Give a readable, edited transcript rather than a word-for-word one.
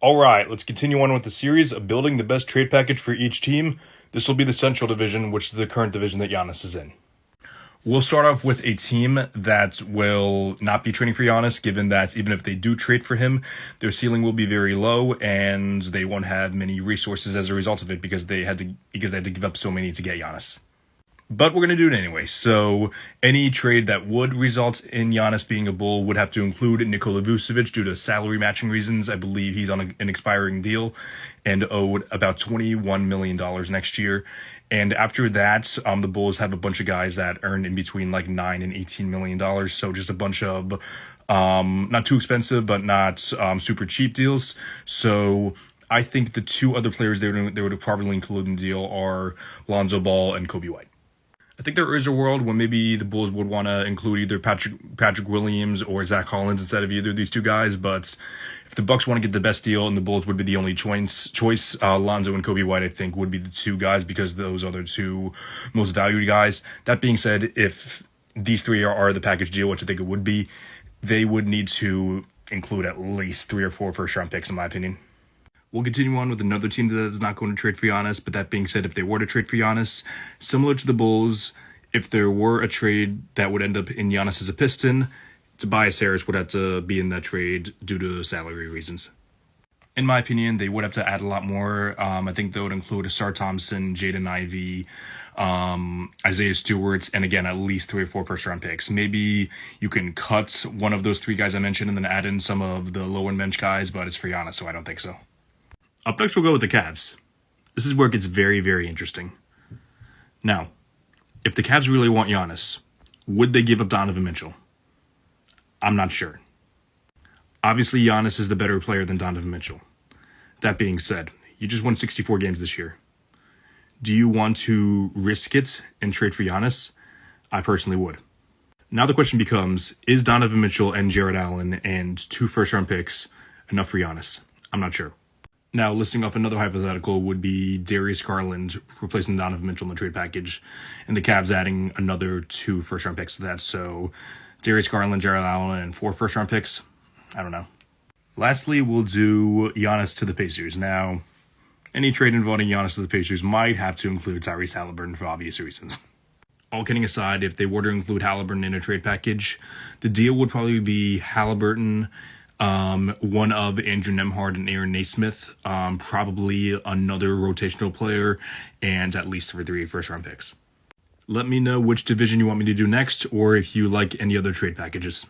All right, let's continue on with the series of building the best trade package for each team. This will be the Central Division, which is the current division that Giannis is in. We'll start off with a team that will not be trading for Giannis, given that even if they do trade for him, their ceiling will be very low, and they won't have many resources as a result of it because they had to give up so many to get Giannis. But we're going to do it anyway. So any trade that would result in Giannis being a Bull would have to include Nikola Vucevic due to salary matching reasons. I believe he's on an expiring deal and owed about $21 million next year. And after that, the Bulls have a bunch of guys that earn in between like $9 and $18 million. So just a bunch of not too expensive, but not super cheap deals. So I think the two other players they would probably include in the deal are Lonzo Ball and Kobe White. I think there is a world when maybe the Bulls would want to include either Patrick Williams or Zach Collins instead of either of these two guys. But if the Bucks want to get the best deal and the Bulls would be the only choice, Lonzo and Kobe White, I think, would be the two guys because those are the two most valued guys. That being said, if these three are the package deal, which I think it would be, they would need to include at least 3 or 4 first-round picks, in my opinion. We'll continue on with another team that is not going to trade for Giannis, but that being said, if they were to trade for Giannis, similar to the Bulls, if there were a trade that would end up in Giannis as a Piston, Tobias Harris would have to be in that trade due to salary reasons. In my opinion, they would have to add a lot more. I think they would include Asar Thompson, Jaden Ivey, Isaiah Stewart, and again, at least 3 or 4 first-round picks. Maybe you can cut one of those 3 guys I mentioned and then add in some of the low-end bench guys, but it's for Giannis, so I don't think so. Up next, we'll go with the Cavs. This is where it gets very, very interesting. Now, if the Cavs really want Giannis, would they give up Donovan Mitchell? I'm not sure. Obviously, Giannis is the better player than Donovan Mitchell. That being said, you just won 64 games this year. Do you want to risk it and trade for Giannis? I personally would. Now the question becomes, is Donovan Mitchell and Jared Allen and 2 first-round picks enough for Giannis? I'm not sure. Now, listing off another hypothetical would be Darius Garland replacing Donovan Mitchell in the trade package, and the Cavs adding another 2 first-round picks to that. So, Darius Garland, Jared Allen, and 4 first-round picks? I don't know. Lastly, we'll do Giannis to the Pacers. Now, any trade involving Giannis to the Pacers might have to include Tyrese Halliburton for obvious reasons. All kidding aside, if they were to include Halliburton in a trade package, the deal would probably be Halliburton, one of Andrew Nembhard and Aaron Naismith, probably another rotational player, and at least 3 first-round picks. Let me know which division you want me to do next, or if you like any other trade packages.